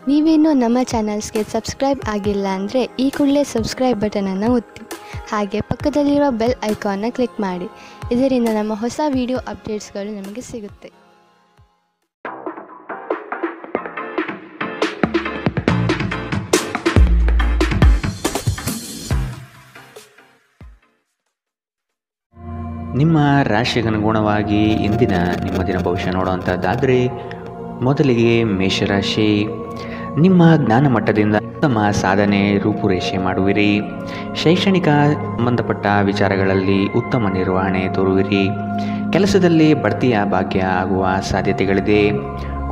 ನೀವೇನೂ ನಮ್ಮ ಚಾನಲ್ಸ್ಗೆ ಸಬ್ಸ್ಕ್ರೈಬ್ ಆಗಿಲ್ಲ ಅಂದರೆ ಈ ಕೂಡಲೇ ಸಬ್ಸ್ಕ್ರೈಬ್ ಬಟನನ್ನು ಒತ್ತಿ. ಹಾಗೆ ಪಕ್ಕದಲ್ಲಿರುವ ಬೆಲ್ ಐಕಾನ್ನ ಕ್ಲಿಕ್ ಮಾಡಿ. ಇದರಿಂದ ನಮ್ಮ ಹೊಸ ವಿಡಿಯೋ ಅಪ್ಡೇಟ್ಸ್ಗಳು ನಿಮಗೆ ಸಿಗುತ್ತೆ. ನಿಮ್ಮ ರಾಶಿಗನುಗುಣವಾಗಿ ಇಂದಿನ ನಿಮ್ಮ ದಿನ ಭವಿಷ್ಯ ನೋಡುವಂಥದ್ದಾದರೆ ಮೊದಲಿಗೆ ಮೇಷರಾಶಿ. ನಿಮ್ಮ ಜ್ಞಾನ ಮಟ್ಟದಿಂದ ಉತ್ತಮ ಸಾಧನೆ ರೂಪುರೇಷೆ ಮಾಡುವಿರಿ. ಶೈಕ್ಷಣಿಕ ಸಂಬಂಧಪಟ್ಟ ವಿಚಾರಗಳಲ್ಲಿ ಉತ್ತಮ ನಿರ್ವಹಣೆ ತೋರುವಿರಿ. ಕೆಲಸದಲ್ಲಿ ಬಡ್ತಿಯ ಭಾಗ್ಯ ಆಗುವ ಸಾಧ್ಯತೆಗಳಿದೆ.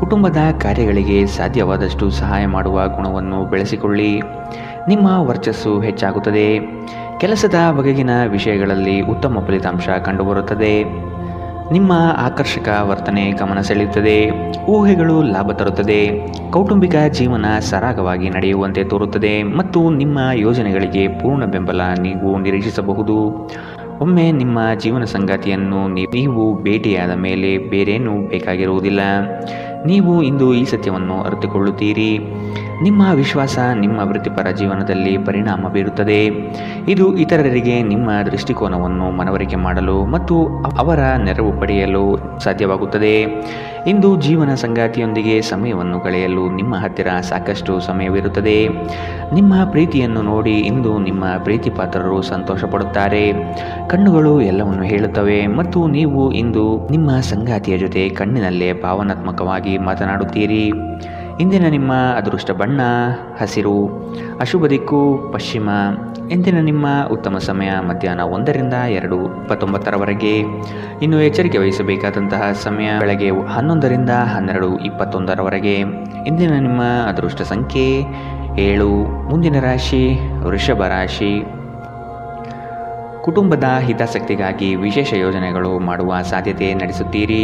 ಕುಟುಂಬದ ಕಾರ್ಯಗಳಿಗೆ ಸಾಧ್ಯವಾದಷ್ಟು ಸಹಾಯ ಮಾಡುವ ಗುಣವನ್ನು ಬೆಳೆಸಿಕೊಳ್ಳಿ. ನಿಮ್ಮ ವರ್ಚಸ್ಸು ಹೆಚ್ಚಾಗುತ್ತದೆ. ಕೆಲಸದ ಬಗೆಗಿನ ವಿಷಯಗಳಲ್ಲಿ ಉತ್ತಮ ಫಲಿತಾಂಶ ಕಂಡುಬರುತ್ತದೆ. ನಿಮ್ಮ ಆಕರ್ಷಕ ವರ್ತನೆ ಗಮನ ಸೆಳೆಯುತ್ತದೆ. ಊಹೆಗಳು ಲಾಭ ತರುತ್ತದೆ. ಕೌಟುಂಬಿಕ ಜೀವನ ಸರಾಗವಾಗಿ ನಡೆಯುವಂತೆ ತೋರುತ್ತದೆ ಮತ್ತು ನಿಮ್ಮ ಯೋಜನೆಗಳಿಗೆ ಪೂರ್ಣ ಬೆಂಬಲ ನೀವು ನಿರೀಕ್ಷಿಸಬಹುದು. ಒಮ್ಮೆ ನಿಮ್ಮ ಜೀವನ ಸಂಗಾತಿಯನ್ನು ನೀವು ಭೇಟಿಯಾದ ಮೇಲೆ ಬೇರೇನೂ ಬೇಕಾಗಿರುವುದಿಲ್ಲ. ನೀವು ಇಂದು ಈ ಸತ್ಯವನ್ನು ಅರಿತುಕೊಳ್ಳುತ್ತೀರಿ. ನಿಮ್ಮ ವಿಶ್ವಾಸ ನಿಮ್ಮ ವೃತ್ತಿಪರ ಜೀವನದಲ್ಲಿ ಪರಿಣಾಮ ಬೀರುತ್ತದೆ. ಇದು ಇತರರಿಗೆ ನಿಮ್ಮ ದೃಷ್ಟಿಕೋನವನ್ನು ಮನವರಿಕೆ ಮಾಡಲು ಮತ್ತು ಅವರ ನೆರವು ಪಡೆಯಲು ಸಾಧ್ಯವಾಗುತ್ತದೆ. ಇಂದು ಜೀವನ ಸಂಗಾತಿಯೊಂದಿಗೆ ಸಮಯವನ್ನು ಕಳೆಯಲು ನಿಮ್ಮ ಹತ್ತಿರ ಸಾಕಷ್ಟು ಸಮಯವಿರುತ್ತದೆ. ನಿಮ್ಮ ಪ್ರೀತಿಯನ್ನು ನೋಡಿ ಇಂದು ನಿಮ್ಮ ಪ್ರೀತಿ ಪಾತ್ರರು ಸಂತೋಷ ಪಡುತ್ತಾರೆ. ಕಣ್ಣುಗಳು ಎಲ್ಲವನ್ನು ಹೇಳುತ್ತವೆ ಮತ್ತು ನೀವು ಇಂದು ನಿಮ್ಮ ಸಂಗಾತಿಯ ಜೊತೆ ಕಣ್ಣಿನಲ್ಲೇ ಭಾವನಾತ್ಮಕವಾಗಿ ಮಾತನಾಡುತ್ತೀರಿ. ಇಂದಿನ ನಿಮ್ಮ ಅದೃಷ್ಟ ಬಣ್ಣ ಹಸಿರು. ಅಶುಭ ದಿಕ್ಕು ಪಶ್ಚಿಮ. ಇಂದಿನ ನಿಮ್ಮ ಉತ್ತಮ ಸಮಯ ಮಧ್ಯಾಹ್ನ 1ರಿಂದ 2:29 ಇನ್ನು ಎಚ್ಚರಿಕೆ ವಹಿಸಬೇಕಾದಂತಹ ಸಮಯ ಬೆಳಗ್ಗೆ 11ರಿಂದ 12:21. ಇಂದಿನ ನಿಮ್ಮ ಅದೃಷ್ಟ ಸಂಖ್ಯೆ 7. ಮುಂದಿನ ರಾಶಿ ವೃಷಭ ರಾಶಿ. ಕುಟುಂಬದ ಹಿತಾಸಕ್ತಿಗಾಗಿ ವಿಶೇಷ ಯೋಜನೆಗಳು ಮಾಡುವ ಸಾಧ್ಯತೆ ನಡೆಸುತ್ತೀರಿ.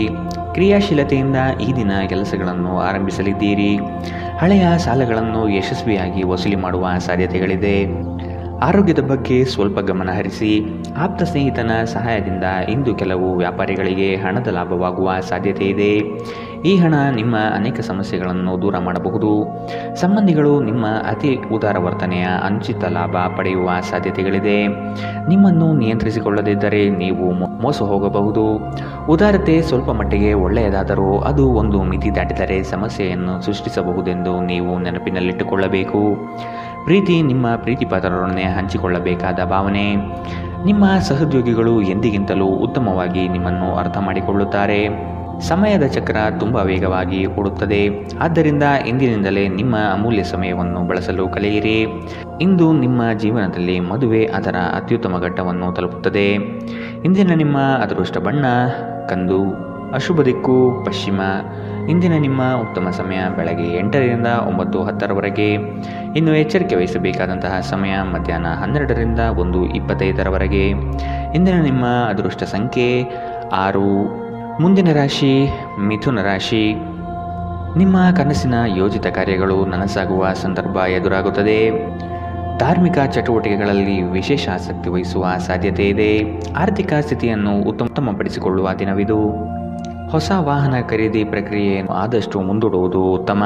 ಕ್ರಿಯಾಶೀಲತೆಯಿಂದ ಈ ದಿನ ಕೆಲಸಗಳನ್ನು ಆರಂಭಿಸಲಿದ್ದೀರಿ. ಹಳೆಯ ಸಾಲಗಳನ್ನು ಯಶಸ್ವಿಯಾಗಿ ವಸೂಲಿ ಮಾಡುವ ಸಾಧ್ಯತೆಗಳಿದೆ. ಆರೋಗ್ಯದ ಬಗ್ಗೆ ಸ್ವಲ್ಪ ಗಮನ ಹರಿಸಿ. ಆಪ್ತ ಸ್ನೇಹಿತನ ಸಹಾಯದಿಂದ ಇಂದು ಕೆಲವು ವ್ಯಾಪಾರಿಗಳಿಗೆ ಹಣದ ಲಾಭವಾಗುವ ಸಾಧ್ಯತೆ ಇದೆ. ಈ ಹಣ ನಿಮ್ಮ ಅನೇಕ ಸಮಸ್ಯೆಗಳನ್ನು ದೂರ ಮಾಡಬಹುದು. ಸಂಬಂಧಿಗಳು ನಿಮ್ಮ ಅತಿ ಉದಾರ ವರ್ತನೆಯ ಅನುಚಿತ ಲಾಭ ಪಡೆಯುವ ಸಾಧ್ಯತೆಗಳಿದೆ. ನಿಮ್ಮನ್ನು ನಿಯಂತ್ರಿಸಿಕೊಳ್ಳದಿದ್ದರೆ ನೀವು ಮೋಸ ಹೋಗಬಹುದು. ಉದಾರತೆ ಸ್ವಲ್ಪ ಮಟ್ಟಿಗೆ ಒಳ್ಳೆಯದಾದರೂ ಅದು ಒಂದು ಮಿತಿ ದಾಟಿದರೆ ಸಮಸ್ಯೆಯನ್ನು ಸೃಷ್ಟಿಸಬಹುದೆಂದು ನೀವು ನೆನಪಿನಲ್ಲಿಟ್ಟುಕೊಳ್ಳಬೇಕು. ಪ್ರೀತಿ ನಿಮ್ಮ ಪ್ರೀತಿ ಪಾತ್ರರೊಡನೆ ಹಂಚಿಕೊಳ್ಳಬೇಕಾದ ಭಾವನೆ. ನಿಮ್ಮ ಸಹೋದ್ಯೋಗಿಗಳು ಎಂದಿಗಿಂತಲೂ ಉತ್ತಮವಾಗಿ ನಿಮ್ಮನ್ನು ಅರ್ಥ ಮಾಡಿಕೊಳ್ಳುತ್ತಾರೆ. ಸಮಯದ ಚಕ್ರ ತುಂಬ ವೇಗವಾಗಿ ಓಡುತ್ತದೆ. ಆದ್ದರಿಂದ ಇಂದಿನಿಂದಲೇ ನಿಮ್ಮ ಅಮೂಲ್ಯ ಸಮಯವನ್ನು ಬಳಸಲು ಕಲಿಯಿರಿ. ಇಂದು ನಿಮ್ಮ ಜೀವನದಲ್ಲಿ ಮದುವೆ ಅದರ ಅತ್ಯುತ್ತಮ ಘಟ್ಟವನ್ನು ತಲುಪುತ್ತದೆ. ಇಂದಿನ ನಿಮ್ಮ ಅದೃಷ್ಟ ಬಣ್ಣ ಕಂದು. ಅಶುಭ ದಿಕ್ಕು ಪಶ್ಚಿಮ. ಇಂದಿನ ನಿಮ್ಮ ಉತ್ತಮ ಸಮಯ ಬೆಳಗ್ಗೆ 8ರಿಂದ 9:10. ಇನ್ನು ಎಚ್ಚರಿಕೆ ವಹಿಸಬೇಕಾದಂತಹ ಸಮಯ ಮಧ್ಯಾಹ್ನ 12ರಿಂದ 1:25. ಇಂದಿನ ನಿಮ್ಮ ಅದೃಷ್ಟ ಸಂಖ್ಯೆ 6. ಮುಂದಿನ ರಾಶಿ ಮಿಥುನ ರಾಶಿ. ನಿಮ್ಮ ಕನಸಿನ ಯೋಜಿತ ಕಾರ್ಯಗಳು ನನಸಾಗುವ ಸಂದರ್ಭ ಎದುರಾಗುತ್ತದೆ. ಧಾರ್ಮಿಕ ಚಟುವಟಿಕೆಗಳಲ್ಲಿ ವಿಶೇಷ ಆಸಕ್ತಿ ವಹಿಸುವ ಸಾಧ್ಯತೆ ಇದೆ. ಆರ್ಥಿಕ ಸ್ಥಿತಿಯನ್ನು ಉತ್ತಮಪಡಿಸಿಕೊಳ್ಳುವ ದಿನವಿದು. ಹೊಸ ವಾಹನ ಖರೀದಿ ಪ್ರಕ್ರಿಯೆಯನ್ನು ಆದಷ್ಟು ಮುಂದೂಡುವುದು ಉತ್ತಮ.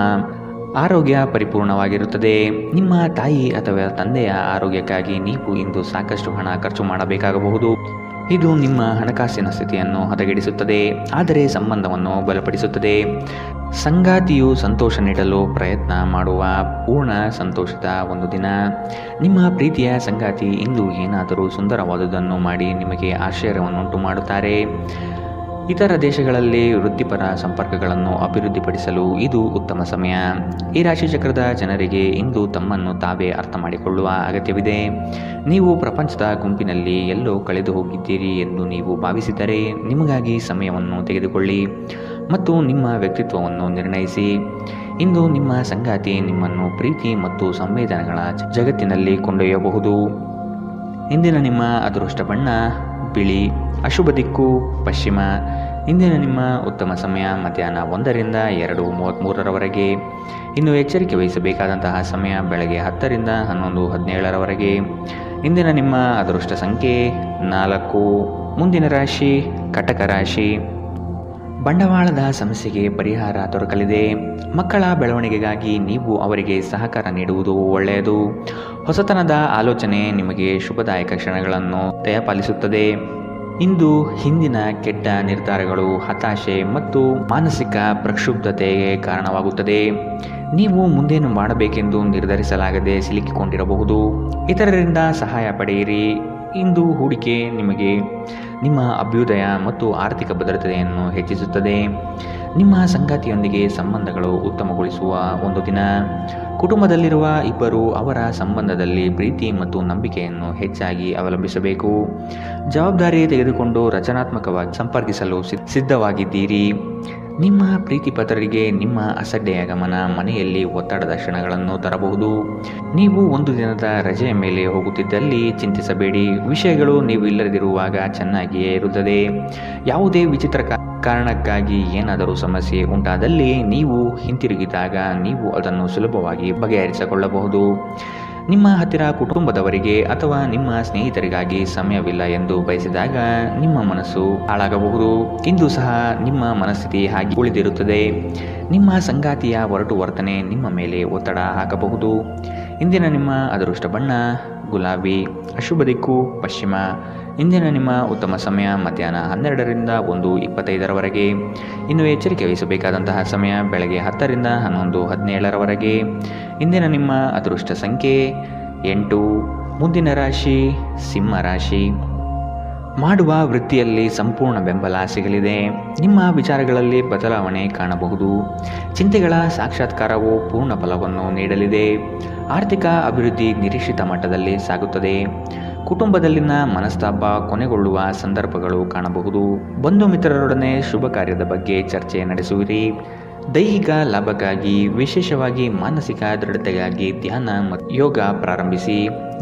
ಆರೋಗ್ಯ ಪರಿಪೂರ್ಣವಾಗಿರುತ್ತದೆ. ನಿಮ್ಮ ತಾಯಿ ಅಥವಾ ತಂದೆಯ ಆರೋಗ್ಯಕ್ಕಾಗಿ ನೀವು ಇಂದು ಸಾಕಷ್ಟು ಹಣ ಖರ್ಚು ಮಾಡಬೇಕಾಗಬಹುದು. ಇದು ನಿಮ್ಮ ಹಣಕಾಸಿನ ಸ್ಥಿತಿಯನ್ನು ಹದಗೆಡಿಸುತ್ತದೆ, ಆದರೆ ಸಂಬಂಧವನ್ನು ಬಲಪಡಿಸುತ್ತದೆ. ಸಂಗಾತಿಯು ಸಂತೋಷ ನೀಡಲು ಪ್ರಯತ್ನ ಮಾಡುವ ಪೂರ್ಣ ಸಂತೋಷದ ಒಂದು ದಿನ. ನಿಮ್ಮ ಪ್ರೀತಿಯ ಸಂಗಾತಿ ಇಂದು ಏನಾದರೂ ಸುಂದರವಾದುದನ್ನು ಮಾಡಿ ನಿಮಗೆ ಆಶ್ಚರ್ಯವನ್ನುಂಟು ಮಾಡುತ್ತಾರೆ. ಇತರ ದೇಶಗಳಲ್ಲಿ ವೃತ್ತಿಪರ ಸಂಪರ್ಕಗಳನ್ನು ಅಭಿವೃದ್ಧಿಪಡಿಸಲು ಇದು ಉತ್ತಮ ಸಮಯ. ಈ ರಾಶಿಚಕ್ರದ ಜನರಿಗೆ ಇಂದು ತಮ್ಮನ್ನು ತಾವೇ ಅರ್ಥ ಮಾಡಿಕೊಳ್ಳುವ ಅಗತ್ಯವಿದೆ. ನೀವು ಪ್ರಪಂಚದ ಗುಂಪಿನಲ್ಲಿ ಎಲ್ಲೋ ಕಳೆದು ಹೋಗಿದ್ದೀರಿ ಎಂದು ನೀವು ಭಾವಿಸಿದರೆ ನಿಮಗಾಗಿ ಸಮಯವನ್ನು ತೆಗೆದುಕೊಳ್ಳಿ ಮತ್ತು ನಿಮ್ಮ ವ್ಯಕ್ತಿತ್ವವನ್ನು ನಿರ್ಣಯಿಸಿ. ಇಂದು ನಿಮ್ಮ ಸಂಗಾತಿ ನಿಮ್ಮನ್ನು ಪ್ರೀತಿ ಮತ್ತು ಸಂವೇದನೆಗಳ ಜಗತ್ತಿನಲ್ಲಿ ಕೊಂಡೊಯ್ಯಬಹುದು. ಇಂದಿನ ನಿಮ್ಮ ಅದೃಷ್ಟ ಬಣ್ಣ ಬಿಳಿ. ಅಶುಭ ದಿಕ್ಕು ಪಶ್ಚಿಮ. ಇಂದಿನ ನಿಮ್ಮ ಉತ್ತಮ ಸಮಯ ಮಧ್ಯಾಹ್ನ 1ರಿಂದ 2:33. ಇನ್ನು ಎಚ್ಚರಿಕೆ ವಹಿಸಬೇಕಾದಂತಹ ಸಮಯ ಬೆಳಗ್ಗೆ 10ರಿಂದ 11:17. ಇಂದಿನ ನಿಮ್ಮ ಅದೃಷ್ಟ ಸಂಖ್ಯೆ 4. ಮುಂದಿನ ರಾಶಿ ಕಟಕ ರಾಶಿ. ಬಂಡವಾಳದ ಸಮಸ್ಯೆಗೆ ಪರಿಹಾರ ದೊರಕಲಿದೆ. ಮಕ್ಕಳ ಬೆಳವಣಿಗೆಗಾಗಿ ನೀವು ಅವರಿಗೆ ಸಹಕಾರ ನೀಡುವುದು ಒಳ್ಳೆಯದು. ಹೊಸತನದ ಆಲೋಚನೆ ನಿಮಗೆ ಶುಭದಾಯಕ ಕ್ಷಣಗಳನ್ನು ದಯಪಾಲಿಸುತ್ತದೆ. ಇಂದು ಹಿಂದಿನ ಕೆಟ್ಟ ನಿರ್ಧಾರಗಳು ಹತಾಶೆ ಮತ್ತು ಮಾನಸಿಕ ಪ್ರಕ್ಷುಬ್ಧತೆಗೆ ಕಾರಣವಾಗುತ್ತದೆ. ನೀವು ಮುಂದೇನು ಮಾಡಬೇಕೆಂದು ನಿರ್ಧರಿಸಲಾಗದೆ ಸಿಲುಕಿಕೊಂಡಿರಬಹುದು. ಇತರರಿಂದ ಸಹಾಯ ಪಡೆಯಿರಿ. ಇಂದು ಹೂಡಿಕೆ ನಿಮಗೆ ನಿಮ್ಮ ಅಭ್ಯುದಯ ಮತ್ತು ಆರ್ಥಿಕ ಭದ್ರತೆಯನ್ನು ಹೆಚ್ಚಿಸುತ್ತದೆ. ನಿಮ್ಮ ಸಂಗಾತಿಯೊಂದಿಗೆ ಸಂಬಂಧಗಳು ಉತ್ತಮಗೊಳಿಸುವ ಒಂದು ದಿನ. ಕುಟುಂಬದಲ್ಲಿರುವ ಇಬ್ಬರು ಅವರ ಸಂಬಂಧದಲ್ಲಿ ಪ್ರೀತಿ ಮತ್ತು ನಂಬಿಕೆಯನ್ನು ಹೆಚ್ಚಾಗಿ ಅವಲಂಬಿಸಬೇಕು. ಜವಾಬ್ದಾರಿ ತೆಗೆದುಕೊಂಡು ರಚನಾತ್ಮಕವಾಗಿ ಸಂಪರ್ಕಿಸಲು ಸಿದ್ಧವಾಗಿದ್ದೀರಿ. ನಿಮ್ಮ ಪ್ರೀತಿಪಾತ್ರರಿಗೆ ನಿಮ್ಮ ಅಸಡ್ಡೆಯ ಗಮನ ಮನೆಯಲ್ಲಿ ಒತ್ತಡದ ಕ್ಷಣಗಳನ್ನು ತರಬಹುದು. ನೀವು ಒಂದು ದಿನದ ರಜೆಯ ಮೇಲೆ ಹೋಗುತ್ತಿದ್ದಲ್ಲಿ ಚಿಂತಿಸಬೇಡಿ. ವಿಷಯಗಳು ನೀವು ಇಲ್ಲದಿರುವಾಗ ಚೆನ್ನಾಗಿಯೇ ಇರುತ್ತದೆ. ಯಾವುದೇ ವಿಚಿತ್ರ ಕಾರಣಕ್ಕಾಗಿ ಏನಾದರೂ ಸಮಸ್ಯೆ ಉಂಟಾದಲ್ಲಿ ನೀವು ಹಿಂತಿರುಗಿದಾಗ ನೀವು ಅದನ್ನು ಸುಲಭವಾಗಿ ಬಗೆಹರಿಸಿಕೊಳ್ಳಬಹುದು. ನಿಮ್ಮ ಹತ್ತಿರ ಕುಟುಂಬದವರಿಗೆ ಅಥವಾ ನಿಮ್ಮ ಸ್ನೇಹಿತರಿಗಾಗಿ ಸಮಯವಿಲ್ಲ ಎಂದು ಬಯಸಿದಾಗ ನಿಮ್ಮ ಮನಸ್ಸು ಹಾಳಾಗಬಹುದು. ಇಂದು ಸಹ ನಿಮ್ಮ ಮನಸ್ಥಿತಿ ಹಾಗೆ ಉಳಿದಿರುತ್ತದೆ. ನಿಮ್ಮ ಸಂಗಾತಿಯ ಒರಟು ವರ್ತನೆ ನಿಮ್ಮ ಮೇಲೆ ಒತ್ತಡ ಹಾಕಬಹುದು. ಇಂದಿನ ನಿಮ್ಮ ಅದೃಷ್ಟ ಬಣ್ಣ ಗುಲಾಬಿ. ಅಶುಭ ದಿಕ್ಕು ಪಶ್ಚಿಮ. ಇಂದಿನ ನಿಮ್ಮ ಉತ್ತಮ ಸಮಯ ಮಧ್ಯಾಹ್ನ 12ರಿಂದ 1:25ರವರೆಗೆ. ಇನ್ನು ಎಚ್ಚರಿಕೆ ವಹಿಸಬೇಕಾದಂತಹ ಸಮಯ ಬೆಳಗ್ಗೆ 10ರಿಂದ 11:17ರವರೆಗೆ. ಇಂದಿನ ನಿಮ್ಮ ಅದೃಷ್ಟ ಸಂಖ್ಯೆ 8. ಮುಂದಿನ ರಾಶಿ ಸಿಂಹ ರಾಶಿ. ಮಾಡುವ ವೃತ್ತಿಯಲ್ಲಿ ಸಂಪೂರ್ಣ ಬೆಂಬಲ ಸಿಗಲಿದೆ. ನಿಮ್ಮ ವಿಚಾರಗಳಲ್ಲಿ ಬದಲಾವಣೆ ಕಾಣಬಹುದು. ಚಿಂತೆಗಳ ಸಾಕ್ಷಾತ್ಕಾರವು ಪೂರ್ಣ ಫಲವನ್ನು ನೀಡಲಿದೆ. ಆರ್ಥಿಕ ಅಭಿವೃದ್ಧಿ ನಿರೀಕ್ಷಿತ ಮಟ್ಟದಲ್ಲಿ ಸಾಗುತ್ತದೆ. ಕುಟುಂಬದಲ್ಲಿನ ಮನಸ್ತಾಪ ಕೊನೆಗೊಳ್ಳುವ ಸಂದರ್ಭಗಳು ಕಾಣಬಹುದು. ಬಂಧು ಮಿತ್ರರೊಡನೆ ಶುಭ ಕಾರ್ಯದ ಬಗ್ಗೆ ಚರ್ಚೆ ನಡೆಸುವಿರಿ. ದೈಹಿಕ ಲಾಭಕ್ಕಾಗಿ ವಿಶೇಷವಾಗಿ ಮಾನಸಿಕ ದೃಢತೆಗಾಗಿ ಧ್ಯಾನ ಮತ್ತು ಯೋಗ ಪ್ರಾರಂಭಿಸಿ.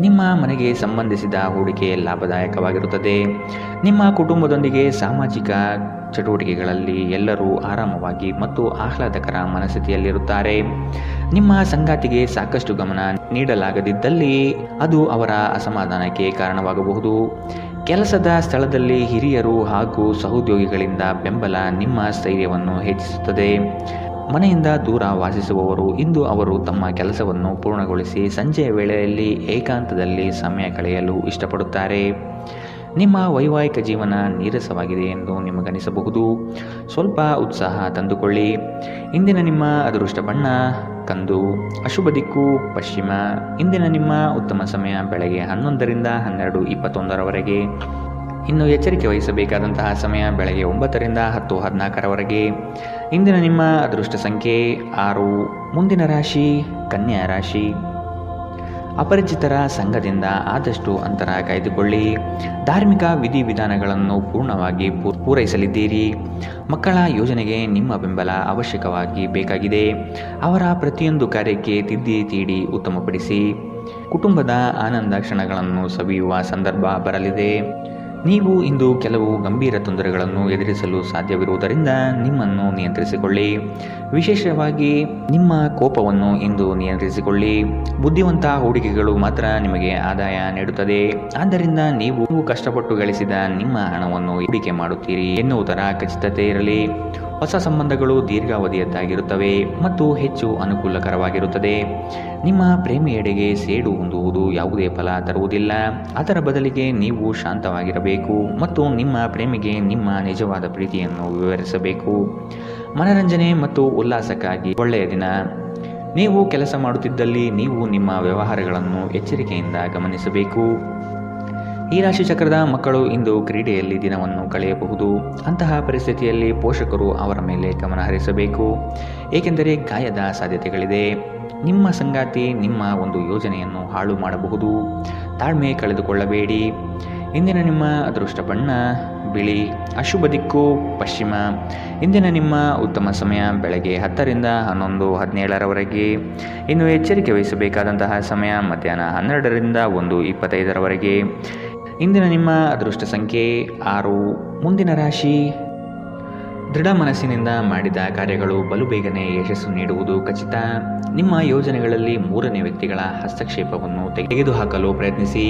ನಿಮ್ಮ ಮನೆಗೆ ಸಂಬಂಧಿಸಿದ ಹೂಡಿಕೆ ಲಾಭದಾಯಕವಾಗಿರುತ್ತದೆ. ನಿಮ್ಮ ಕುಟುಂಬದೊಂದಿಗೆ ಸಾಮಾಜಿಕ ಚಟುವಟಿಕೆಗಳಲ್ಲಿ ಎಲ್ಲರೂ ಆರಾಮವಾಗಿ ಮತ್ತು ಆಹ್ಲಾದಕರ ಮನಸ್ಥಿತಿಯಲ್ಲಿರುತ್ತಾರೆ. ನಿಮ್ಮ ಸಂಗಾತಿಗೆ ಸಾಕಷ್ಟು ಗಮನ ನೀಡಲಾಗದಿದ್ದಲ್ಲಿ ಅದು ಅವರ ಅಸಮಾಧಾನಕ್ಕೆ ಕಾರಣವಾಗಬಹುದು. ಕೆಲಸದ ಸ್ಥಳದಲ್ಲಿ ಹಿರಿಯರು ಹಾಗೂ ಸಹೋದ್ಯೋಗಿಗಳಿಂದ ಬೆಂಬಲ ನಿಮ್ಮ ಸ್ಥೈರ್ಯವನ್ನು ಹೆಚ್ಚಿಸುತ್ತದೆ. ಮನೆಯಿಂದ ದೂರ ವಾಸಿಸುವವರು ಇಂದು ಅವರು ತಮ್ಮ ಕೆಲಸವನ್ನು ಪೂರ್ಣಗೊಳಿಸಿ ಸಂಜೆಯ ವೇಳೆಯಲ್ಲಿ ಏಕಾಂತದಲ್ಲಿ ಸಮಯ ಕಳೆಯಲು ಇಷ್ಟಪಡುತ್ತಾರೆ. ನಿಮ್ಮ ವೈವಾಹಿಕ ಜೀವನ ನೀರಸವಾಗಿದೆ ಎಂದು ನಿಮಗನಿಸಬಹುದು. ಸ್ವಲ್ಪ ಉತ್ಸಾಹ ತಂದುಕೊಳ್ಳಿ. ಇಂದಿನ ನಿಮ್ಮ ಅದೃಷ್ಟ ಬಣ್ಣ ಕಂದು. ಅಶುಭ ದಿಕ್ಕು ಪಶ್ಚಿಮ. ಇಂದಿನ ನಿಮ್ಮ ಉತ್ತಮ ಸಮಯ ಬೆಳಗ್ಗೆ 11ರಿಂದ 12:21ರವರೆಗೆ. ಇನ್ನು ಎಚ್ಚರಿಕೆ ವಹಿಸಬೇಕಾದಂತಹ ಸಮಯ ಬೆಳಗ್ಗೆ 9ರಿಂದ 10:14ರವರೆಗೆ. ಇಂದಿನ ನಿಮ್ಮ ಅದೃಷ್ಟ ಸಂಖ್ಯೆ 6. ಮುಂದಿನ ರಾಶಿ ಕನ್ಯಾ ರಾಶಿ. ಅಪರಿಚಿತರ ಸಂಘದಿಂದ ಆದಷ್ಟು ಅಂತರ ಕಾಯ್ದುಕೊಳ್ಳಿ. ಧಾರ್ಮಿಕ ವಿಧಿವಿಧಾನಗಳನ್ನು ಪೂರ್ಣವಾಗಿ ಪೂರೈಸಲಿದ್ದೀರಿ. ಮಕ್ಕಳ ಯೋಜನೆಗೆ ನಿಮ್ಮ ಬೆಂಬಲ ಅವಶ್ಯಕವಾಗಿ ಬೇಕಾಗಿದೆ. ಅವರ ಪ್ರತಿಯೊಂದು ಕಾರ್ಯಕ್ಕೆ ತಿದ್ದಿ ತೀಡಿ ಉತ್ತಮಪಡಿಸಿ. ಕುಟುಂಬದ ಆನಂದ ಕ್ಷಣಗಳನ್ನು ಸವಿಯುವ ಸಂದರ್ಭ ಬರಲಿದೆ. ನೀವು ಇಂದು ಕೆಲವು ಗಂಭೀರ ತೊಂದರೆಗಳನ್ನು ಎದುರಿಸಲು ಸಾಧ್ಯವಿರುವುದರಿಂದ ನಿಮ್ಮನ್ನು ನಿಯಂತ್ರಿಸಿಕೊಳ್ಳಿ. ವಿಶೇಷವಾಗಿ ನಿಮ್ಮ ಕೋಪವನ್ನು ಇಂದು ನಿಯಂತ್ರಿಸಿಕೊಳ್ಳಿ. ಬುದ್ಧಿವಂತ ಹೂಡಿಕೆಗಳು ಮಾತ್ರ ನಿಮಗೆ ಆದಾಯ ನೀಡುತ್ತದೆ. ಆದ್ದರಿಂದ ನೀವು ಕಷ್ಟಪಟ್ಟು ಗಳಿಸಿದ ನಿಮ್ಮ ಹಣವನ್ನು ಹೂಡಿಕೆ ಮಾಡುತ್ತೀರಿ ಎನ್ನುವುದರ ಖಚಿತತೆ ಇರಲಿ. ಹೊಸ ಸಂಬಂಧಗಳು ದೀರ್ಘಾವಧಿಯದ್ದಾಗಿರುತ್ತವೆ ಮತ್ತು ಹೆಚ್ಚು ಅನುಕೂಲಕರವಾಗಿರುತ್ತದೆ. ನಿಮ್ಮ ಪ್ರೇಮಿಯೆಡೆಗೆ ಸೇಡು ಹೊಂದುವುದು ಯಾವುದೇ ಫಲ ತರುವುದಿಲ್ಲ. ಅದರ ಬದಲಿಗೆ ನೀವು ಶಾಂತವಾಗಿರಬೇಕು ಮತ್ತು ನಿಮ್ಮ ಪ್ರೇಮಿಗೆ ನಿಮ್ಮ ನಿಜವಾದ ಪ್ರೀತಿಯನ್ನು ವಿವರಿಸಬೇಕು. ಮನರಂಜನೆ ಮತ್ತು ಉಲ್ಲಾಸಕ್ಕಾಗಿ ಒಳ್ಳೆಯ ದಿನ. ನೀವು ಕೆಲಸ ಮಾಡುತ್ತಿದ್ದಲ್ಲಿ ನೀವು ನಿಮ್ಮ ವ್ಯವಹಾರಗಳನ್ನು ಎಚ್ಚರಿಕೆಯಿಂದ ಗಮನಿಸಬೇಕು. ಈ ರಾಶಿ ಚಕ್ರದ ಮಕ್ಕಳು ಇಂದು ಕ್ರೀಡೆಯಲ್ಲಿ ದಿನವನ್ನು ಕಳೆಯಬಹುದು. ಅಂತಹ ಪರಿಸ್ಥಿತಿಯಲ್ಲಿ ಪೋಷಕರು ಅವರ ಮೇಲೆ ಗಮನ ಹರಿಸಬೇಕು, ಏಕೆಂದರೆ ಗಾಯದ ಸಾಧ್ಯತೆಗಳಿದೆ. ನಿಮ್ಮ ಸಂಗಾತಿ ನಿಮ್ಮ ಒಂದು ಯೋಜನೆಯನ್ನು ಹಾಳು ಮಾಡಬಹುದು. ತಾಳ್ಮೆ ಕಳೆದುಕೊಳ್ಳಬೇಡಿ. ಇಂದಿನ ನಿಮ್ಮ ಅದೃಷ್ಟ ಬಣ್ಣ ಬಿಳಿ. ಅಶುಭ ದಿಕ್ಕು ಪಶ್ಚಿಮ. ಇಂದಿನ ನಿಮ್ಮ ಉತ್ತಮ ಸಮಯ ಬೆಳಗ್ಗೆ 10ರಿಂದ 11:17ರವರೆಗೆ. ಇನ್ನು ಎಚ್ಚರಿಕೆ ವಹಿಸಬೇಕಾದಂತಹ ಸಮಯ ಮಧ್ಯಾಹ್ನ 12ರಿಂದ 1:25ರವರೆಗೆ. ಇಂದಿನ ನಿಮ್ಮ ಅದೃಷ್ಟ ಸಂಖ್ಯೆ 6. ಮುಂದಿನ ರಾಶಿ ದೃಢ ಮನಸ್ಸಿನಿಂದ ಮಾಡಿದ ಕಾರ್ಯಗಳು ಬಲು ಬೇಗನೆ ಯಶಸ್ಸು ನೀಡುವುದು ಖಚಿತ. ನಿಮ್ಮ ಯೋಜನೆಗಳಲ್ಲಿ ಮೂರನೇ ವ್ಯಕ್ತಿಗಳ ಹಸ್ತಕ್ಷೇಪವನ್ನು ತೆಗೆದುಹಾಕಲು ಪ್ರಯತ್ನಿಸಿ.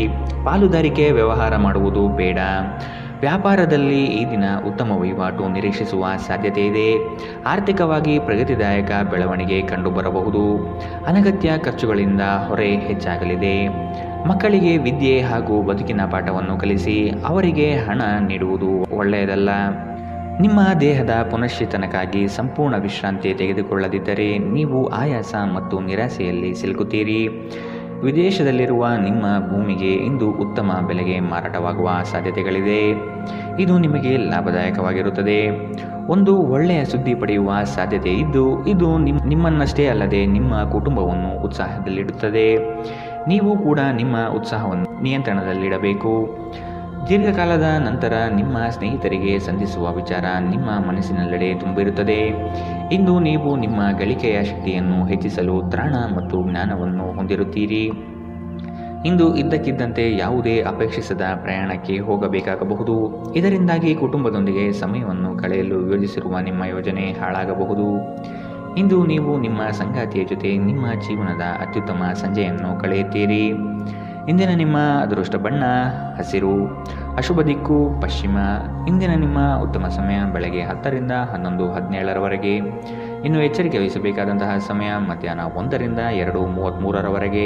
ಪಾಲುದಾರಿಕೆ ವ್ಯವಹಾರ ಮಾಡುವುದು ಬೇಡ. ವ್ಯಾಪಾರದಲ್ಲಿ ಈ ದಿನ ಉತ್ತಮ ವಹಿವಾಟು ನಿರೀಕ್ಷಿಸುವ ಸಾಧ್ಯತೆ ಇದೆ. ಆರ್ಥಿಕವಾಗಿ ಪ್ರಗತಿದಾಯಕ ಬೆಳವಣಿಗೆ ಕಂಡುಬರಬಹುದು. ಅನಗತ್ಯ ಖರ್ಚುಗಳಿಂದ ಹೊರೆ ಹೆಚ್ಚಾಗಲಿದೆ. ಮಕ್ಕಳಿಗೆ ವಿದ್ಯೆ ಹಾಗೂ ಬದುಕಿನ ಪಾಠವನ್ನು ಕಲಿಸಿ ಅವರಿಗೆ ಹಣ ನೀಡುವುದು ಒಳ್ಳೆಯದಲ್ಲ. ನಿಮ್ಮ ದೇಹದ ಪುನಶ್ಚೇತನಕ್ಕಾಗಿ ಸಂಪೂರ್ಣ ವಿಶ್ರಾಂತಿ ತೆಗೆದುಕೊಳ್ಳದಿದ್ದರೆ ನೀವು ಆಯಾಸ ಮತ್ತು ನಿರಾಸೆಯಲ್ಲಿ ಸಿಲುಕುತ್ತೀರಿ. ವಿದೇಶದಲ್ಲಿರುವ ನಿಮ್ಮ ಭೂಮಿಗೆ ಇಂದು ಉತ್ತಮ ಬೆಲೆಗೆ ಮಾರಾಟವಾಗುವ ಸಾಧ್ಯತೆಗಳಿದೆ. ಇದು ನಿಮಗೆ ಲಾಭದಾಯಕವಾಗಿರುತ್ತದೆ. ಒಂದು ಒಳ್ಳೆಯ ಸುದ್ದಿ ಪಡೆಯುವ ಸಾಧ್ಯತೆ ಇದ್ದು ಇದು ನಿಮ್ಮನ್ನಷ್ಟೇ ಅಲ್ಲದೆ ನಿಮ್ಮ ಕುಟುಂಬವನ್ನು ಉತ್ಸಾಹದಲ್ಲಿಡುತ್ತದೆ. ನೀವು ಕೂಡ ನಿಮ್ಮ ಉತ್ಸಾಹವನ್ನು ನಿಯಂತ್ರಣದಲ್ಲಿಡಬೇಕು. ದೀರ್ಘಕಾಲದ ನಂತರ ನಿಮ್ಮ ಸ್ನೇಹಿತರಿಗೆ ಸಂಧಿಸುವ ವಿಚಾರ ನಿಮ್ಮ ಮನಸ್ಸಿನೆಲ್ಲೆಡೆ ತುಂಬಿರುತ್ತದೆ. ಇಂದು ನೀವು ನಿಮ್ಮ ಗಳಿಕೆಯ ಶಕ್ತಿಯನ್ನು ಹೆಚ್ಚಿಸಲು ತ್ರಾಣ ಮತ್ತು ಜ್ಞಾನವನ್ನು ಹೊಂದಿರುತ್ತೀರಿ. ಇಂದು ಇದ್ದಕ್ಕಿದ್ದಂತೆ ಯಾವುದೇ ಅಪೇಕ್ಷಿಸದ ಪ್ರಯಾಣಕ್ಕೆ ಹೋಗಬೇಕಾಗಬಹುದು. ಇದರಿಂದಾಗಿ ಕುಟುಂಬದೊಂದಿಗೆ ಸಮಯವನ್ನು ಕಳೆಯಲು ಯೋಜಿಸಿರುವ ನಿಮ್ಮ ಯೋಜನೆ ಹಾಳಾಗಬಹುದು. ಇಂದು ನೀವು ನಿಮ್ಮ ಸಂಗಾತಿಯ ಜೊತೆ ನಿಮ್ಮ ಜೀವನದ ಅತ್ಯುತ್ತಮ ಸಂಜೆಯನ್ನು ಕಳೆಯುತ್ತೀರಿ. ಇಂದಿನ ನಿಮ್ಮ ಅದೃಷ್ಟ ಬಣ್ಣ ಹಸಿರು. ಅಶುಭ ದಿಕ್ಕು ಪಶ್ಚಿಮ. ಇಂದಿನ ನಿಮ್ಮ ಉತ್ತಮ ಸಮಯ ಬೆಳಗ್ಗೆ 10 ರಿಂದ 11, 17ರವರೆಗೆ. ಇನ್ನು ಎಚ್ಚರಿಕೆ ವಹಿಸಬೇಕಾದಂತಹ ಸಮಯ ಮಧ್ಯಾಹ್ನ 1 ರಿಂದ 2:33ರವರೆಗೆ.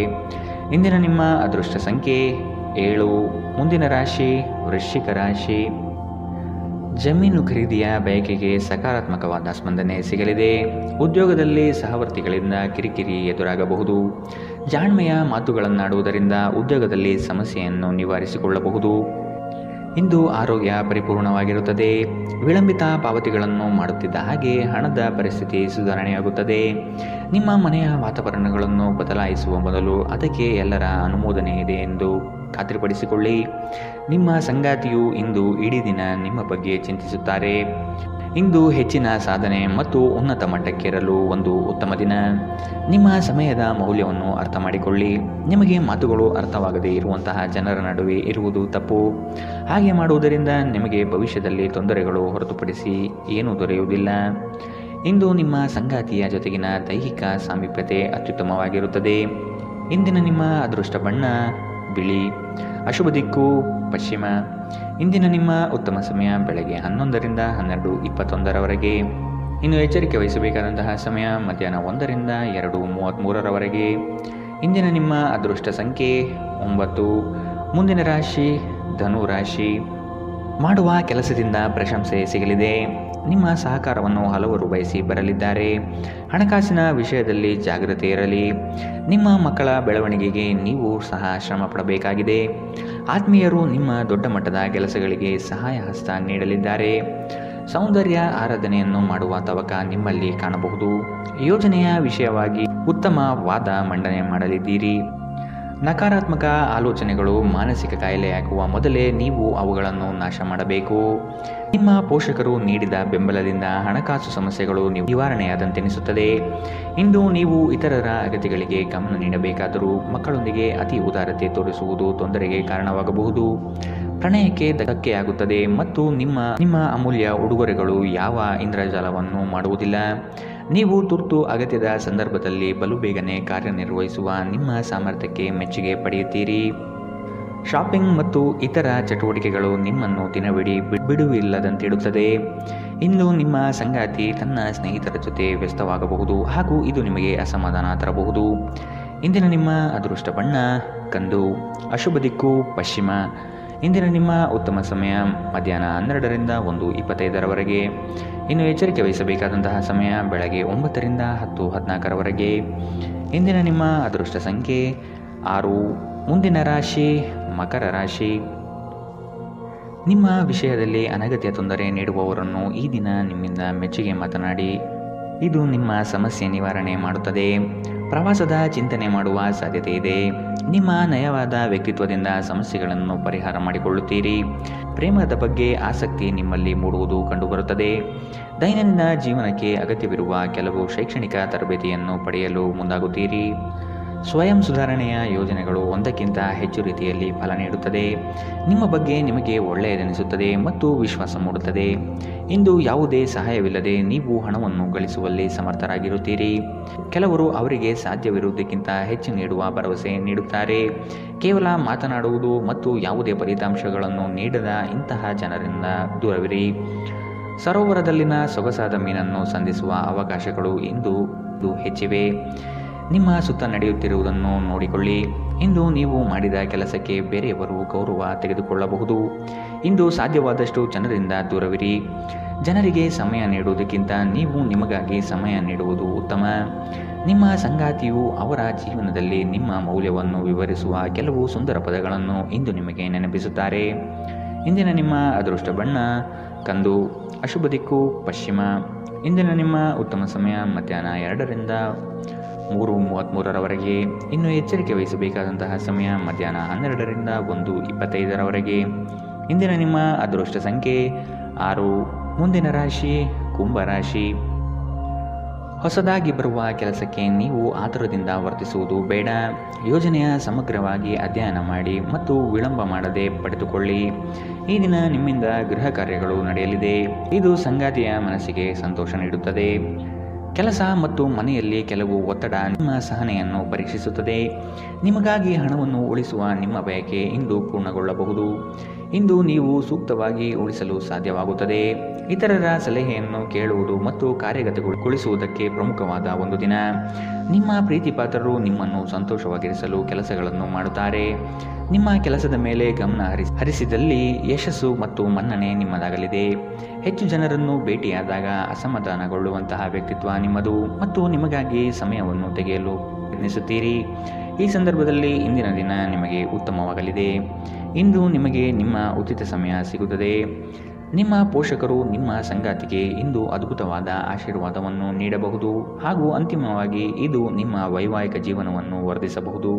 ಇಂದಿನ ನಿಮ್ಮ ಅದೃಷ್ಟ ಸಂಖ್ಯೆ 7. ಮುಂದಿನ ರಾಶಿ ವೃಶ್ಚಿಕ ರಾಶಿ. ಜಮೀನು ಖರೀದಿಯ ಬಯಕೆಗೆ ಸಕಾರಾತ್ಮಕವಾದ ಸ್ಪಂದನೆ ಸಿಗಲಿದೆ. ಉದ್ಯೋಗದಲ್ಲಿ ಸಹವರ್ತಿಗಳಿಂದ ಕಿರಿಕಿರಿ ಎದುರಾಗಬಹುದು. ಜಾಣ್ಮೆಯ ಮಾತುಗಳನ್ನಾಡುವುದರಿಂದ ಉದ್ಯೋಗದಲ್ಲಿ ಸಮಸ್ಯೆಯನ್ನು ನಿವಾರಿಸಿಕೊಳ್ಳಬಹುದು. ಇಂದು ಆರೋಗ್ಯ ಪರಿಪೂರ್ಣವಾಗಿರುತ್ತದೆ. ವಿಳಂಬಿತ ಪಾವತಿಗಳನ್ನು ಮಾಡುತ್ತಿದ್ದ ಹಾಗೆ ಹಣದ ಪರಿಸ್ಥಿತಿ ಸುಧಾರಣೆಯಾಗುತ್ತದೆ. ನಿಮ್ಮ ಮನೆಯ ವಾತಾವರಣಗಳನ್ನು ಬದಲಾಯಿಸುವ ಮೊದಲು ಅದಕ್ಕೆ ಎಲ್ಲರ ಅನುಮೋದನೆ ಇದೆ ಎಂದು ಖಾತ್ರಿಪಡಿಸಿಕೊಳ್ಳಿ. ನಿಮ್ಮ ಸಂಗಾತಿಯು ಇಂದು ಇಡೀ ದಿನ ನಿಮ್ಮ ಬಗ್ಗೆ ಚಿಂತಿಸುತ್ತಾರೆ. ಇಂದು ಹೆಚ್ಚಿನ ಸಾಧನೆ ಮತ್ತು ಉನ್ನತ ಮಟ್ಟಕ್ಕೇರಲು ಒಂದು ಉತ್ತಮ ದಿನ. ನಿಮ್ಮ ಸಮಯದ ಮೌಲ್ಯವನ್ನು ಅರ್ಥ ಮಾಡಿಕೊಳ್ಳಿ. ನಿಮಗೆ ಮಾತುಗಳು ಅರ್ಥವಾಗದೇ ಇರುವಂತಹ ಜನರ ನಡುವೆ ಇರುವುದು ತಪ್ಪು. ಹಾಗೆ ಮಾಡುವುದರಿಂದ ನಿಮಗೆ ಭವಿಷ್ಯದಲ್ಲಿ ತೊಂದರೆಗಳು ಹೊರತುಪಡಿಸಿ ಏನೂ ದೊರೆಯುವುದಿಲ್ಲ. ಇಂದು ನಿಮ್ಮ ಸಂಗಾತಿಯ ಜೊತೆಗಿನ ದೈಹಿಕ ಸಾಮೀಪ್ಯತೆ ಅತ್ಯುತ್ತಮವಾಗಿರುತ್ತದೆ. ಇಂದಿನ ನಿಮ್ಮ ಅದೃಷ್ಟ ಬಣ್ಣ ಬಿಳಿ. ಅಶುಭ ದಿಕ್ಕು ಪಶ್ಚಿಮ. ಇಂದಿನ ನಿಮ್ಮ ಉತ್ತಮ ಸಮಯ ಬೆಳಗ್ಗೆ 11 ರಿಂದ 12:21ರವರೆಗೆ. ಇನ್ನು ಎಚ್ಚರಿಕೆ ವಹಿಸಬೇಕಾದಂತಹ ಸಮಯ ಮಧ್ಯಾಹ್ನ 1 ರಿಂದ 2:33ರವರೆಗೆ. ಇಂದಿನ ನಿಮ್ಮ ಅದೃಷ್ಟ ಸಂಖ್ಯೆ 9. ಮುಂದಿನ ರಾಶಿ ಧನು ರಾಶಿ. ಮಾಡುವ ಕೆಲಸದಿಂದ ಪ್ರಶಂಸೆ ಸಿಗಲಿದೆ. ನಿಮ್ಮ ಸಹಕಾರವನ್ನು ಹಲವರು ಬಯಸಿ ಬರಲಿದ್ದಾರೆ. ಹಣಕಾಸಿನ ವಿಷಯದಲ್ಲಿ ಜಾಗೃತಿ ಇರಲಿ. ನಿಮ್ಮ ಮಕ್ಕಳ ಬೆಳವಣಿಗೆಗೆ ನೀವು ಸಹ ಶ್ರಮ ಪಡಬೇಕಾಗಿದೆ. ಆತ್ಮೀಯರು ನಿಮ್ಮ ದೊಡ್ಡ ಮಟ್ಟದ ಕೆಲಸಗಳಿಗೆ ಸಹಾಯ ಹಸ್ತ ನೀಡಲಿದ್ದಾರೆ. ಸೌಂದರ್ಯ ಆರಾಧನೆಯನ್ನು ಮಾಡುವ ತವಕ ನಿಮ್ಮಲ್ಲಿ ಕಾಣಬಹುದು. ಯೋಜನೆಯ ವಿಷಯವಾಗಿ ಉತ್ತಮ ವಾದ ಮಂಡನೆ ಮಾಡಲಿದ್ದೀರಿ. ನಕಾರಾತ್ಮಕ ಆಲೋಚನೆಗಳು ಮಾನಸಿಕ ಕಾಯಿಲೆಯಾಗುವ ಮೊದಲೇ ನೀವು ಅವುಗಳನ್ನು ನಾಶ ಮಾಡಬೇಕು. ನಿಮ್ಮ ಪೋಷಕರು ನೀಡಿದ ಬೆಂಬಲದಿಂದ ಹಣಕಾಸು ಸಮಸ್ಯೆಗಳು ನಿವಾರಣೆಯಾದಂತೆನಿಸುತ್ತದೆ. ಇಂದು ನೀವು ಇತರರ ಅಗತ್ಯಗಳಿಗೆ ಗಮನ ನೀಡಬೇಕಾದರೂ ಮಕ್ಕಳೊಂದಿಗೆ ಅತಿ ಉದಾರತೆ ತೋರಿಸುವುದು ತೊಂದರೆಗೆ ಕಾರಣವಾಗಬಹುದು. ಪ್ರಣಯಕ್ಕೆ ಧಕ್ಕೆಯಾಗುತ್ತದೆ ಮತ್ತು ನಿಮ್ಮ ಅಮೂಲ್ಯ ಉಡುಗೊರೆಗಳು ಯಾವ ಇಂದ್ರಜಾಲವನ್ನು ಮಾಡುವುದಿಲ್ಲ. ನೀವು ತುರ್ತು ಅಗತ್ಯದ ಸಂದರ್ಭದಲ್ಲಿ ಬಲು ಬೇಗನೆ ಕಾರ್ಯನಿರ್ವಹಿಸುವ ನಿಮ್ಮ ಸಾಮರ್ಥ್ಯಕ್ಕೆ ಮೆಚ್ಚುಗೆ ಪಡೆಯುತ್ತೀರಿ. ಶಾಪಿಂಗ್ ಮತ್ತು ಇತರ ಚಟುವಟಿಕೆಗಳು ನಿಮ್ಮನ್ನು ದಿನವಿಡೀ ಬಿಡುವಿಲ್ಲದಂತಿಡುತ್ತದೆ. ಇಂದು ನಿಮ್ಮ ಸಂಗಾತಿ ತನ್ನ ಸ್ನೇಹಿತರ ಜೊತೆ ವ್ಯಸ್ತವಾಗಬಹುದು ಹಾಗೂ ಇದು ನಿಮಗೆ ಅಸಮಾಧಾನ ತರಬಹುದು. ಇಂದಿನ ನಿಮ್ಮ ಅದೃಷ್ಟ ಬಣ್ಣ ಕಂದು. ಅಶುಭ ದಿಕ್ಕು ಪಶ್ಚಿಮ. ಇಂದಿನ ನಿಮ್ಮ ಉತ್ತಮ ಸಮಯ ಮಧ್ಯಾಹ್ನ 12 ರಿಂದ 1:25ರವರೆಗೆ. ಇನ್ನು ಎಚ್ಚರಿಕೆ ವಹಿಸಬೇಕಾದಂತಹ ಸಮಯ ಬೆಳಗ್ಗೆ 9 ರಿಂದ 10:14ರವರೆಗೆ. ಇಂದಿನ ನಿಮ್ಮ ಅದೃಷ್ಟ ಸಂಖ್ಯೆ 6. ಮುಂದಿನ ರಾಶಿ ಮಕರ ರಾಶಿ. ನಿಮ್ಮ ವಿಷಯದಲ್ಲಿ ಅನಗತ್ಯ ತೊಂದರೆ ನೀಡುವವರನ್ನು ಈ ದಿನ ನಿಮ್ಮಿಂದ ಮೆಚ್ಚುಗೆ ಮಾತನಾಡಿ. ಇದು ನಿಮ್ಮ ಸಮಸ್ಯೆ ನಿವಾರಣೆ ಮಾಡುತ್ತದೆ. ಪ್ರವಾಸದ ಚಿಂತನೆ ಮಾಡುವ ಸಾಧ್ಯತೆ ಇದೆ. ನಿಮ್ಮ ನಯವಾದ ವ್ಯಕ್ತಿತ್ವದಿಂದ ಸಮಸ್ಯೆಗಳನ್ನು ಪರಿಹಾರ ಮಾಡಿಕೊಳ್ಳುತ್ತೀರಿ. ಪ್ರೇಮದ ಬಗ್ಗೆ ಆಸಕ್ತಿ ನಿಮ್ಮಲ್ಲಿ ಮೂಡುವುದು ಕಂಡುಬರುತ್ತದೆ. ದೈನಂದಿನ ಜೀವನಕ್ಕೆ ಅಗತ್ಯವಿರುವ ಕೆಲವು ಶೈಕ್ಷಣಿಕ ತರಬೇತಿಯನ್ನು ಪಡೆಯಲು ಮುಂದಾಗುತ್ತೀರಿ. ಸ್ವಯಂ ಸುಧಾರಣೆಯ ಯೋಜನೆಗಳು ಒಂದಕ್ಕಿಂತ ಹೆಚ್ಚು ರೀತಿಯಲ್ಲಿ ಫಲ ನೀಡುತ್ತದೆ. ನಿಮ್ಮ ಬಗ್ಗೆ ನಿಮಗೆ ಒಳ್ಳೆಯದೆನಿಸುತ್ತದೆ ಮತ್ತು ವಿಶ್ವಾಸ ಮೂಡುತ್ತದೆ. ಇಂದು ಯಾವುದೇ ಸಹಾಯವಿಲ್ಲದೆ ನೀವು ಹಣವನ್ನು ಗಳಿಸುವಲ್ಲಿ ಸಮರ್ಥರಾಗಿರುತ್ತೀರಿ. ಕೆಲವರು ಅವರಿಗೆ ಸಾಧ್ಯವಿರುವುದಕ್ಕಿಂತ ಹೆಚ್ಚು ನೀಡುವ ಭರವಸೆ ನೀಡುತ್ತಾರೆ. ಕೇವಲ ಮಾತನಾಡುವುದು ಮತ್ತು ಯಾವುದೇ ಫಲಿತಾಂಶಗಳನ್ನು ನೀಡದ ಇಂತಹ ಜನರಿಂದ ದೂರವಿರಿ. ಸರೋವರದಲ್ಲಿನ ಸೊಗಸಾದ ಮೀನನ್ನು ಸಂಧಿಸುವ ಅವಕಾಶಗಳು ಇಂದು ಹೆಚ್ಚಿವೆ. ನಿಮ್ಮ ಸುತ್ತ ನಡೆಯುತ್ತಿರುವುದನ್ನು ನೋಡಿಕೊಳ್ಳಿ. ಇಂದು ನೀವು ಮಾಡಿದ ಕೆಲಸಕ್ಕೆ ಬೇರೆಯವರು ಗೌರವ ತೆಗೆದುಕೊಳ್ಳಬಹುದು. ಇಂದು ಸಾಧ್ಯವಾದಷ್ಟು ಜನರಿಂದ ದೂರವಿರಿ. ಜನರಿಗೆ ಸಮಯ ನೀಡುವುದಕ್ಕಿಂತ ನೀವು ನಿಮಗಾಗಿ ಸಮಯ ನೀಡುವುದು ಉತ್ತಮ. ನಿಮ್ಮ ಸಂಗಾತಿಯು ಅವರ ಜೀವನದಲ್ಲಿ ನಿಮ್ಮ ಮೌಲ್ಯವನ್ನು ವಿವರಿಸುವ ಕೆಲವು ಸುಂದರ ಪದಗಳನ್ನು ಇಂದು ನಿಮಗೆ ನೆನಪಿಸುತ್ತಾರೆ. ಇಂದಿನ ನಿಮ್ಮ ಅದೃಷ್ಟ ಬಣ್ಣ ಕಂದು. ಅಶುಭ ದಿಕ್ಕು ಪಶ್ಚಿಮ. ಇಂದಿನ ನಿಮ್ಮ ಉತ್ತಮ ಸಮಯ ಮಧ್ಯಾಹ್ನ 2ರಿಂದ 3:33 ಇನ್ನು ಎಚ್ಚರಿಕೆ ವಹಿಸಬೇಕಾದಂತಹ ಸಮಯ ಮಧ್ಯಾಹ್ನ 12ರಿಂದ 1:25 ಇಂದಿನ ನಿಮ್ಮ ಅದೃಷ್ಟ ಸಂಖ್ಯೆ 6. ಮುಂದಿನ ರಾಶಿ ಕುಂಭರಾಶಿ. ಹೊಸದಾಗಿ ಬರುವ ಕೆಲಸಕ್ಕೆ ನೀವು ಆತುರದಿಂದ ವರ್ತಿಸುವುದು ಬೇಡ. ಯೋಜನೆಯ ಸಮಗ್ರವಾಗಿ ಅಧ್ಯಯನ ಮಾಡಿ ಮತ್ತು ವಿಳಂಬ ಮಾಡದೆ ಪಡೆದುಕೊಳ್ಳಿ. ಈ ದಿನ ನಿಮ್ಮಿಂದ ಗೃಹ ಕಾರ್ಯಗಳು ನಡೆಯಲಿದೆ. ಇದು ಸಂಗಾತಿಯ ಮನಸ್ಸಿಗೆ ಸಂತೋಷ ನೀಡುತ್ತದೆ. ಕೆಲಸ ಮತ್ತು ಮನೆಯಲ್ಲಿ ಕೆಲವು ಒತ್ತಡ ನಿಮ್ಮ ಸಹನೆಯನ್ನು ಪರೀಕ್ಷಿಸುತ್ತದೆ. ನಿಮಗಾಗಿ ಹಣವನ್ನು ಉಳಿಸುವ ನಿಮ್ಮ ಬಯಕೆ ಇಂದು ಪೂರ್ಣಗೊಳ್ಳಬಹುದು. ಇಂದು ನೀವು ಸೂಕ್ತವಾಗಿ ಉಳಿಸಲು ಸಾಧ್ಯವಾಗುತ್ತದೆ. ಇತರರ ಸಲಹೆಯನ್ನು ಕೇಳುವುದು ಮತ್ತು ಕಾರ್ಯಗತಗೊಳಿಸುವುದಕ್ಕೆ ಪ್ರಮುಖವಾದ ಒಂದು ದಿನ. ನಿಮ್ಮ ಪ್ರೀತಿಪಾತ್ರರು ನಿಮ್ಮನ್ನು ಸಂತೋಷವಾಗಿರಿಸಲು ಕೆಲಸಗಳನ್ನು ಮಾಡುತ್ತಾರೆ. ನಿಮ್ಮ ಕೆಲಸದ ಮೇಲೆ ಗಮನ ಹರಿಸಿದಲ್ಲಿ ಯಶಸ್ಸು ಮತ್ತು ಮನ್ನಣೆ ನಿಮ್ಮದಾಗಲಿದೆ. ಹೆಚ್ಚು ಜನರನ್ನು ಭೇಟಿಯಾದಾಗ ಅಸಮಾಧಾನಗೊಳ್ಳುವಂತಹ ವ್ಯಕ್ತಿತ್ವ ನಿಮ್ಮದು ಮತ್ತು ನಿಮಗಾಗಿ ಸಮಯವನ್ನು ತೆಗೆಯಲು ಪ್ರಯತ್ನಿಸುತ್ತೀರಿ. ಈ ಸಂದರ್ಭದಲ್ಲಿ ಇಂದಿನ ದಿನ ನಿಮಗೆ ಉತ್ತಮವಾಗಲಿದೆ. ಇಂದು ನಿಮಗೆ ನಿಮ್ಮ ಉಚಿತ ಸಮಯ ಸಿಗುತ್ತದೆ. ನಿಮ್ಮ ಪೋಷಕರು ನಿಮ್ಮ ಸಂಗಾತಿಗೆ ಇಂದು ಅದ್ಭುತವಾದ ಆಶೀರ್ವಾದವನ್ನು ನೀಡಬಹುದು ಹಾಗೂ ಅಂತಿಮವಾಗಿ ಇದು ನಿಮ್ಮ ವೈವಾಹಿಕ ಜೀವನವನ್ನು ವರ್ಧಿಸಬಹುದು.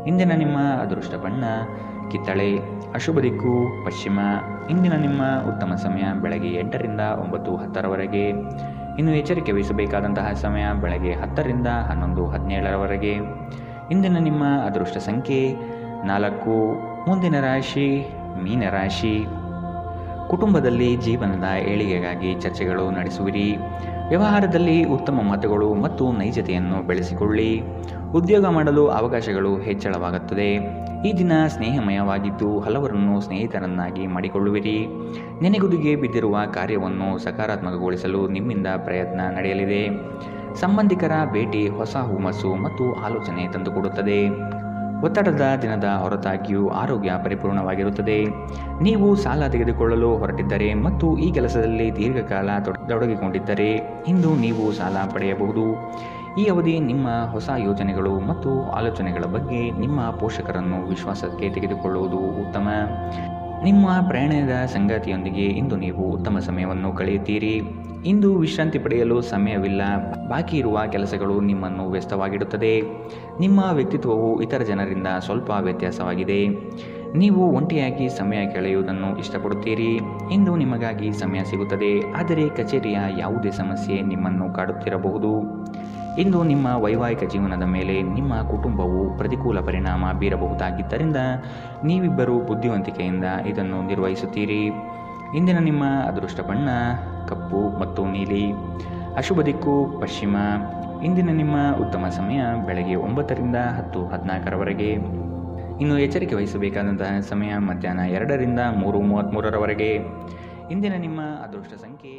ಇಂದಿನ ನಿಮ್ಮ ಅದೃಷ್ಟ ಬಣ್ಣ ಕಿತ್ತಳೆ. ಅಶುಭ ದಿಕ್ಕು ಪಶ್ಚಿಮ. ಇಂದಿನ ನಿಮ್ಮ ಉತ್ತಮ ಸಮಯ ಬೆಳಗ್ಗೆ 8ರಿಂದ 9:10 ಇನ್ನು ಎಚ್ಚರಿಕೆ ವಹಿಸಬೇಕಾದಂತಹ ಸಮಯ ಬೆಳಗ್ಗೆ 10ರಿಂದ 11:17 ಇಂದಿನ ನಿಮ್ಮ ಅದೃಷ್ಟ ಸಂಖ್ಯೆ 4. ಮುಂದಿನ ರಾಶಿ ಮೀನರಾಶಿ. ಕುಟುಂಬದಲ್ಲಿ ಜೀವನದ ಏಳಿಗೆಗಾಗಿ ಚರ್ಚೆಗಳು ನಡೆಸುವಿರಿ. ವ್ಯವಹಾರದಲ್ಲಿ ಉತ್ತಮ ಮಾತುಗಳು ಮತ್ತು ನೈಜತೆಯನ್ನು ಬೆಳೆಸಿಕೊಳ್ಳಿ. ಉದ್ಯೋಗ ಮಾಡಲು ಅವಕಾಶಗಳು ಹೆಚ್ಚಳವಾಗುತ್ತದೆ. ಈ ದಿನ ಸ್ನೇಹಮಯವಾಗಿದ್ದು ಹಲವರನ್ನು ಸ್ನೇಹಿತರನ್ನಾಗಿ ಮಾಡಿಕೊಳ್ಳುವಿರಿ. ನೆನೆಗುದಿಗೆ ಬಿದ್ದಿರುವ ಕಾರ್ಯವನ್ನು ಸಕಾರಾತ್ಮಕಗೊಳಿಸಲು ನಿಮ್ಮಿಂದ ಪ್ರಯತ್ನ ನಡೆಯಲಿದೆ. ಸಂಬಂಧಿಕರ ಭೇಟಿ ಹೊಸ ಹುಮ್ಮಸ್ಸು ಮತ್ತು ಆಲೋಚನೆ ತಂದುಕೊಡುತ್ತದೆ. ಒತ್ತಡದ ದಿನದ ಹೊರತಾಗಿಯೂ ಆರೋಗ್ಯ ಪರಿಪೂರ್ಣವಾಗಿರುತ್ತದೆ. ನೀವು ಸಾಲ ತೆಗೆದುಕೊಳ್ಳಲು ಹೊರಟಿದ್ದರೆ ಮತ್ತು ಈ ಕೆಲಸದಲ್ಲಿ ದೀರ್ಘಕಾಲ ತೊಡಗಿಕೊಂಡಿದ್ದರೆ ಇಂದು ನೀವು ಸಾಲ ಪಡೆಯಬಹುದು. ಈ ಅವಧಿ ನಿಮ್ಮ ಹೊಸ ಯೋಜನೆಗಳು ಮತ್ತು ಆಲೋಚನೆಗಳ ಬಗ್ಗೆ ನಿಮ್ಮ ಪೋಷಕರನ್ನು ವಿಶ್ವಾಸಕ್ಕೆ ತೆಗೆದುಕೊಳ್ಳುವುದು ಉತ್ತಮ. ನಿಮ್ಮ ಪ್ರಯಾಣದ ಸಂಗಾತಿಯೊಂದಿಗೆ ಇಂದು ನೀವು ಉತ್ತಮ ಸಮಯವನ್ನು ಕಳೆಯುತ್ತೀರಿ. ಇಂದು ವಿಶ್ರಾಂತಿ ಪಡೆಯಲು ಸಮಯವಿಲ್ಲ. ಬಾಕಿ ಇರುವ ಕೆಲಸಗಳು ನಿಮ್ಮನ್ನು ವ್ಯಸ್ತವಾಗಿಡುತ್ತದೆ. ನಿಮ್ಮ ವ್ಯಕ್ತಿತ್ವವು ಇತರ ಜನರಿಂದ ಸ್ವಲ್ಪ ವ್ಯತ್ಯಾಸವಾಗಿದೆ. ನೀವು ಒಂಟಿಯಾಗಿ ಸಮಯ ಕಳೆಯುವುದನ್ನು ಇಷ್ಟಪಡುತ್ತೀರಿ. ಇಂದು ನಿಮಗಾಗಿ ಸಮಯ ಸಿಗುತ್ತದೆ, ಆದರೆ ಕಚೇರಿಯ ಯಾವುದೇ ಸಮಸ್ಯೆ ನಿಮ್ಮನ್ನು ಕಾಡುತ್ತಿರಬಹುದು. ಇಂದು ನಿಮ್ಮ ವೈವಾಹಿಕ ಜೀವನದ ಮೇಲೆ ನಿಮ್ಮ ಕುಟುಂಬವು ಪ್ರತಿಕೂಲ ಪರಿಣಾಮ ಬೀರಬಹುದಾಗಿದ್ದರಿಂದ ನೀವಿಬ್ಬರೂ ಬುದ್ಧಿವಂತಿಕೆಯಿಂದ ಇದನ್ನು ನಿರ್ವಹಿಸುತ್ತೀರಿ. ಇಂದಿನ ನಿಮ್ಮ ಅದೃಷ್ಟ ಬಣ್ಣ ಕಪ್ಪು ಮತ್ತು ನೀಲಿ. ಅಶುಭ ದಿಕ್ಕು ಪಶ್ಚಿಮ. ಇಂದಿನ ನಿಮ್ಮ ಉತ್ತಮ ಸಮಯ ಬೆಳಗ್ಗೆ 9ರಿಂದ 10:14 ಇನ್ನು ಎಚ್ಚರಿಕೆ ವಹಿಸಬೇಕಾದಂತಹ ಸಮಯ ಮಧ್ಯಾಹ್ನ 2ರಿಂದ 3:33 ಇಂದಿನ ನಿಮ್ಮ ಅದೃಷ್ಟ ಸಂಖ್ಯೆ